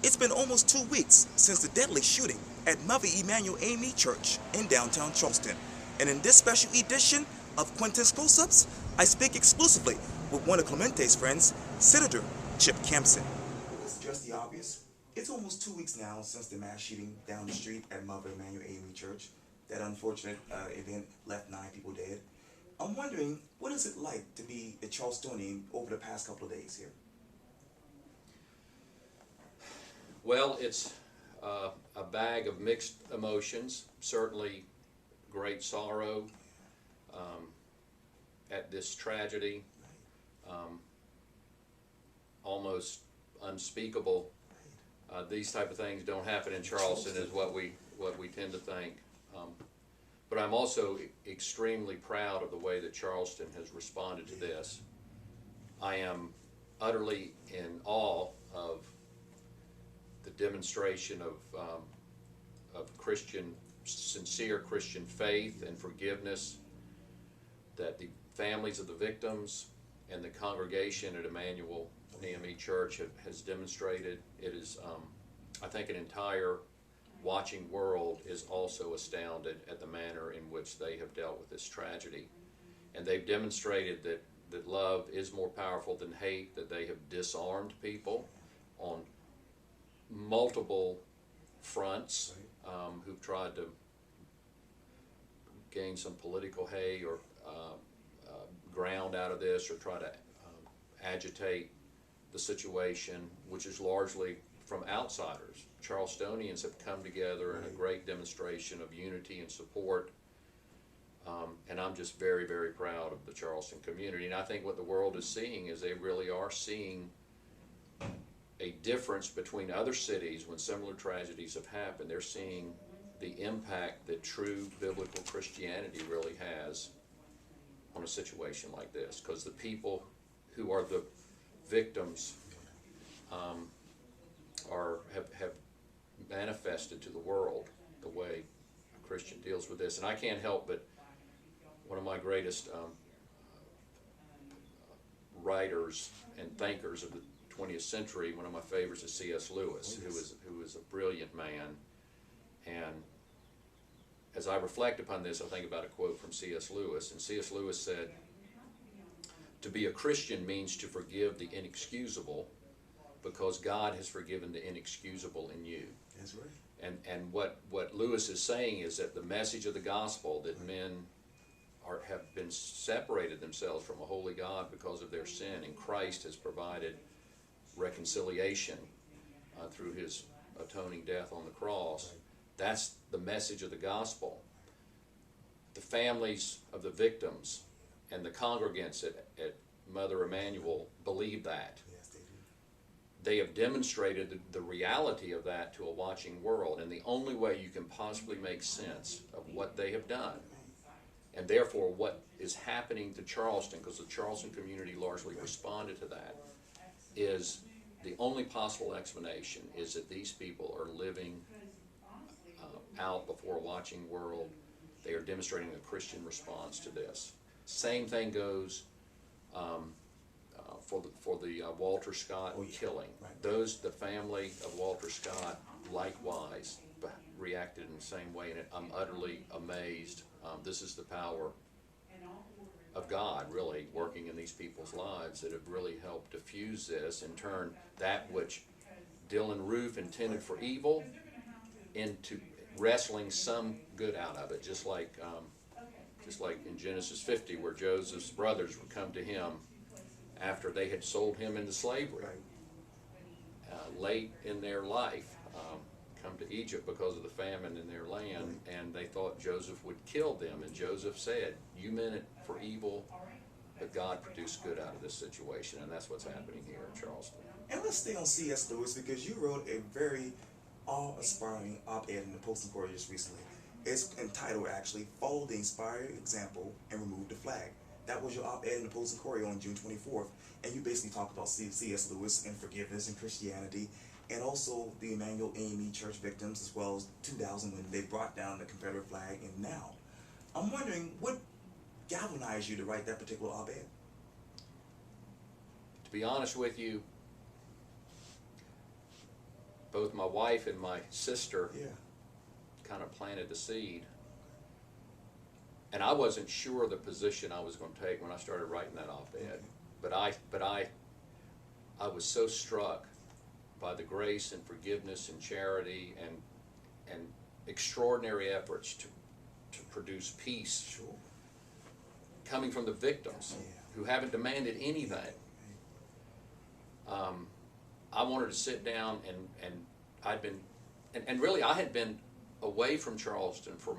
It's been almost 2 weeks since the deadly shooting at Mother Emanuel AME Church in downtown Charleston. And in this special edition of Quintin's Close-Ups, I speak exclusively with one of Clemente's friends, Senator Chip Campsen. Let's address the obvious. It's almost 2 weeks now since the mass shooting down the street at Mother Emanuel AME Church. That unfortunate event left 9 people dead. I'm wondering, what is it like to be a Charlestonian over the past couple of days here? Well, it's a bag of mixed emotions. Certainly great sorrow at this tragedy, almost unspeakable. These type of things don't happen in Charleston, is what we tend to think. But I'm also extremely proud of the way that Charleston has responded to this. I am utterly in awe of the demonstration of sincere Christian faith and forgiveness that the families of the victims and the congregation at Emanuel AME Church has demonstrated. It is, I think, an entire watching world is also astounded at the manner in which they have dealt with this tragedy. And they've demonstrated that love is more powerful than hate, that they have disarmed people on multiple fronts who've tried to gain some political hay or ground out of this, or try to agitate the situation, which is largely from outsiders. Charlestonians have come together in a great demonstration of unity and support, and I'm just very, very proud of the Charleston community. And I think what the world is seeing is they really are seeing a difference between other cities when similar tragedies have happened. They're seeing the impact that true biblical Christianity really has on a situation like this, because the people who are the victims have manifested to the world the way a Christian deals with this. And I can't help but, one of my greatest writers and thinkers of the 20th century, one of my favorites is C.S. Lewis, who is a brilliant man. And as I reflect upon this, I think about a quote from C.S. Lewis. And C.S. Lewis said, "To be a Christian means to forgive the inexcusable, because God has forgiven the inexcusable in you." That's right. And what Lewis is saying is that the message of the gospel, that men have been separated themselves from a holy God because of their sin, and Christ has provided reconciliation through his atoning death on the cross. That's the message of the gospel. The families of the victims and the congregants at Mother Emanuel believe that. Yes, they do. They have demonstrated the reality of that to a watching world, and the only way you can possibly make sense of what they have done, and therefore what is happening to Charleston, because the Charleston community largely responded to that, is the only possible explanation is that these people are living out before a watching world. They are demonstrating a Christian response to this. Same thing goes for the Walter Scott killing. Right. The family of Walter Scott likewise reacted in the same way, and I'm utterly amazed. This is the power of God really working in these people's lives that have really helped diffuse this and turn that which Dylan Roof intended for evil into wrestling some good out of it, just like in Genesis 50, where Joseph's brothers would come to him after they had sold him into slavery, late in their life, come to Egypt because of the famine in their land, and they thought Joseph would kill them, and Joseph said, "You meant it for evil, but God produced good out of this situation," and that's what's happening here in Charleston. And let's stay on C.S. Lewis, because you wrote a very awe-inspiring op-ed in the Post-Inquirer just recently. It's entitled, actually, "Follow the Inspired Example and Remove the Flag." That was your op-ed in the Post-Inquirer on June 24th, and you basically talked about C.S. Lewis and forgiveness and Christianity, and also the Emanuel AME Church victims, as well as 2000 when they brought down the Confederate flag, and now. I'm wondering, what galvanized you to write that particular op-ed? To be honest with you, both my wife and my sister Yeah. kind of planted the seed. And I wasn't sure the position I was going to take when I started writing that op-ed. Okay. But I was so struck by the grace and forgiveness and charity and extraordinary efforts to produce peace Sure. coming from the victims Yeah. who haven't demanded anything. I wanted to sit down and I'd been, and really I had been away from Charleston for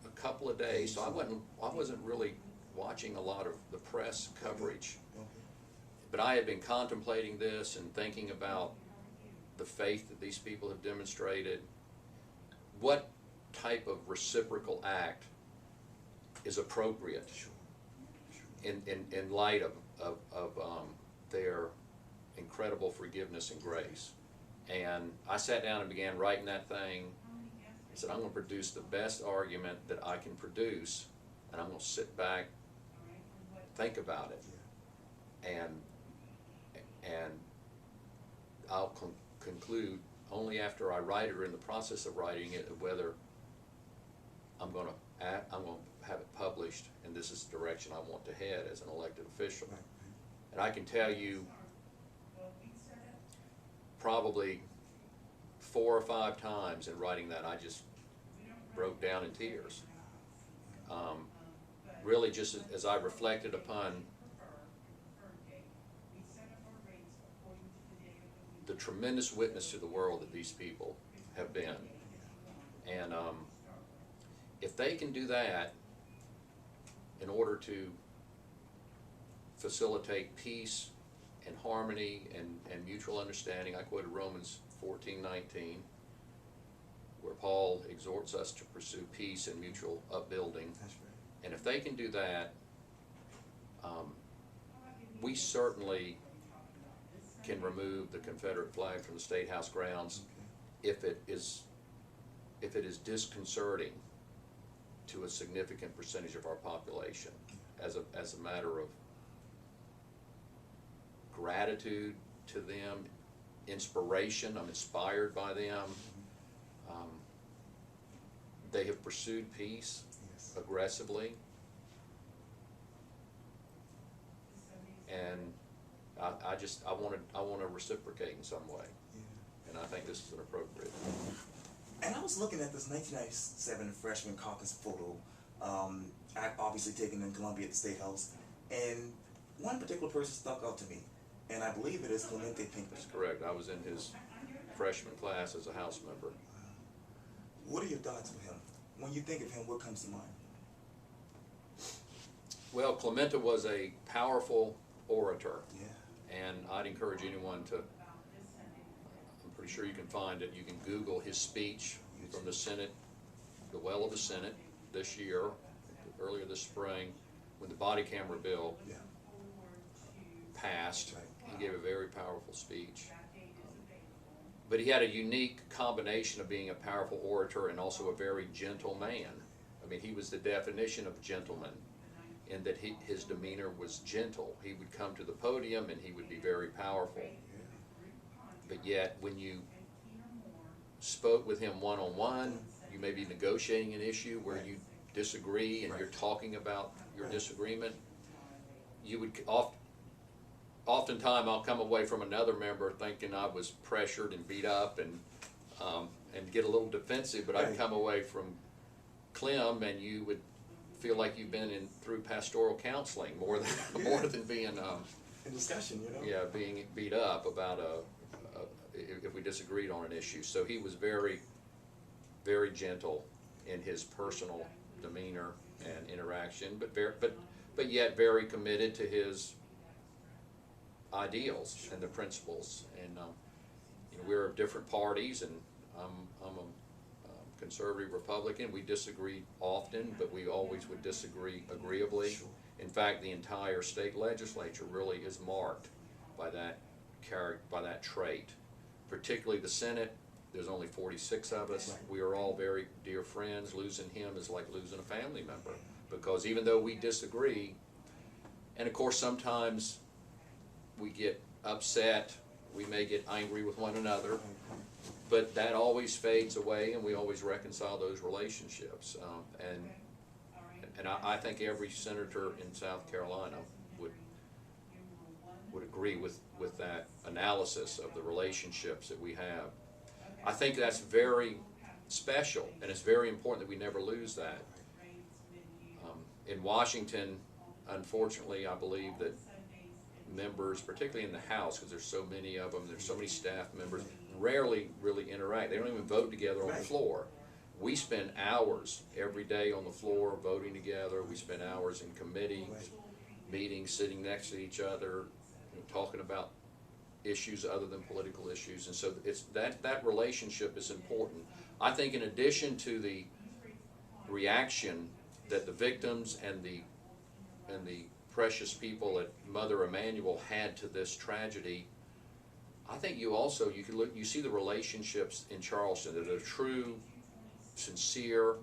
a couple of days, so I wasn't really watching a lot of the press coverage. Okay. But I had been contemplating this and thinking about the faith that these people have demonstrated. What type of reciprocal act is appropriate in light of their incredible forgiveness and grace? And I sat down and began writing that thing. I said, I'm going to produce the best argument that I can produce, and I'm going to sit back, think about it, and I'll conclude only after I write it or in the process of writing it whether I'm going to have it published, and this is the direction I want to head as an elected official. And I can tell you, probably 4 or 5 times in writing that, I just broke down in tears. Really, just as I reflected upon the tremendous witness to the world that these people have been. And if they can do that in order to facilitate peace and harmony and mutual understanding, I quoted Romans 14:19, where Paul exhorts us to pursue peace and mutual upbuilding. That's right. And if they can do that, we certainly can remove the Confederate flag from the State House grounds if it is disconcerting to a significant percentage of our population, as a matter of gratitude to them, inspiration. I'm inspired by them. They have pursued peace aggressively, and I want to reciprocate in some way, and I think this is an appropriate. And I was looking at this 1997 freshman caucus photo, obviously taken in Columbia at the State House, and one particular person stuck out to me, and I believe it is Clement. That's correct. I was in his freshman class as a House member. What are your thoughts of him? When you think of him, what comes to mind? Well, Clementa was a powerful orator, Yeah. and I'd encourage anyone to, I'm pretty sure you can find it, you can Google his speech from the Senate, the well of the Senate this year, earlier this spring, when the body camera bill Yeah. passed. Right. He gave a very powerful speech. But he had a unique combination of being a powerful orator and also a very gentle man. I mean, he was the definition of gentleman, in that his demeanor was gentle. He would come to the podium and he would be very powerful. But yet, when you spoke with him one-on-one, you may be negotiating an issue where you disagree and you're talking about your disagreement, you would oftentimes I'll come away from another member thinking I was pressured and beat up and get a little defensive, but I'd come away from Clem and you would feel like you've been through pastoral counseling more than being In discussion, being beat up about if we disagreed on an issue. So he was very, very gentle in his personal demeanor and interaction, but yet very committed to his ideals and the principles. And we're of different parties, and I'm a conservative Republican. We disagree often, but we always would disagree agreeably. In fact, the entire state legislature really is marked by that trait. Particularly the Senate. There's only 46 of us. We are all very dear friends. Losing him is like losing a family member, because even though we disagree, and of course sometimes we get upset, we may get angry with one another, but that always fades away, and we always reconcile those relationships. And I think every senator in South Carolina would agree with that analysis of the relationships that we have. I think that's very special, and it's very important that we never lose that. In Washington, unfortunately, I believe that members, particularly in the House, because there's so many of them, there's so many staff members, rarely really interact. They don't even vote together on the floor. We spend hours every day on the floor voting together. We spend hours in committee meetings, sitting next to each other, talking about issues other than political issues. And so it's that relationship is important. I think in addition to the reaction that the victims and the precious people at Mother Emanuel had to this tragedy, I think you see the relationships in Charleston that are true, sincere,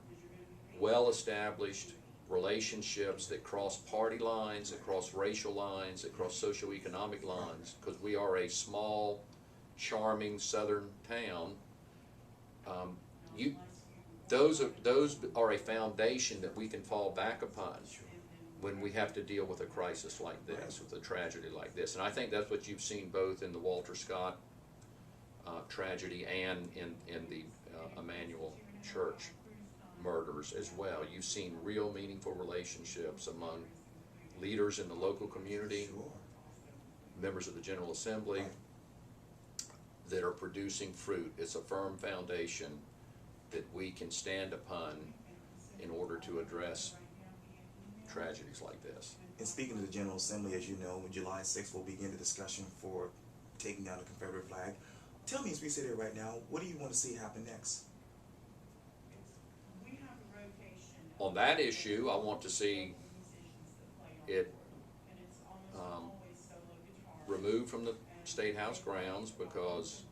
well-established relationships that cross party lines, that cross racial lines, that cross socioeconomic lines, because we are a small, charming southern town. Those are a foundation that we can fall back upon when we have to deal with a crisis like this, with a tragedy like this. And I think that's what you've seen both in the Walter Scott tragedy and in the Emanuel Church murders as well. You've seen real meaningful relationships among leaders in the local community, members of the General Assembly, that are producing fruit. It's a firm foundation that we can stand upon in order to address tragedies like this. And speaking of the General Assembly, as you know, on July 6th, we'll begin the discussion for taking down the Confederate flag. Tell me, as we sit here right now, what do you want to see happen next? On that issue, I want to see it removed from the State House grounds, because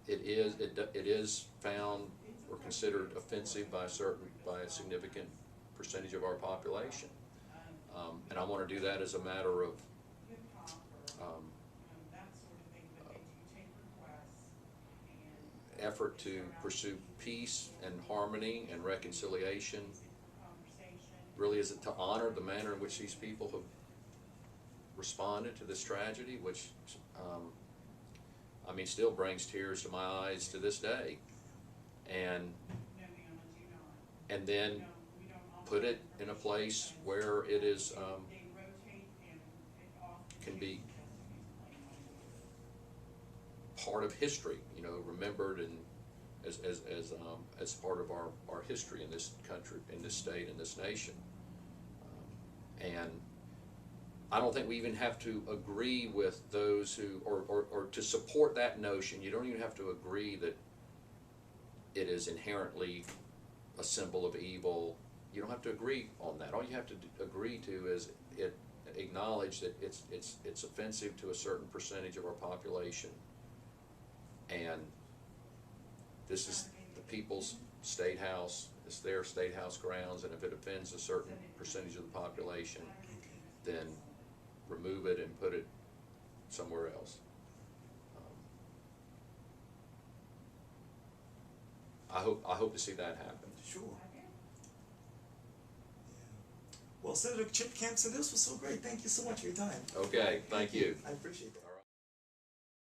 it is found or considered offensive by a significant percentage of our population, and I want to do that as a matter of effort to pursue peace and harmony and reconciliation. Really, is it to honor the manner in which these people have responded to this tragedy, which I mean, still brings tears to my eyes to this day, and then put it in a place where it is can be part of history, you know, remembered and as part of our history in this country, in this state, in this nation. And I don't think we even have to agree with those who, or to support that notion. You don't even have to agree that it is inherently a symbol of evil. You don't have to agree on that. All you have to agree to is acknowledge that it's offensive to a certain percentage of our population, and this is the people's state house. It's their state house grounds, and if it offends a certain percentage of the population, then remove it and put it somewhere else. I hope to see that happen. Sure. Yeah. Well, Senator Chip Campsen, this was so great. Thank you so much for your time. Okay, thank you. I appreciate that.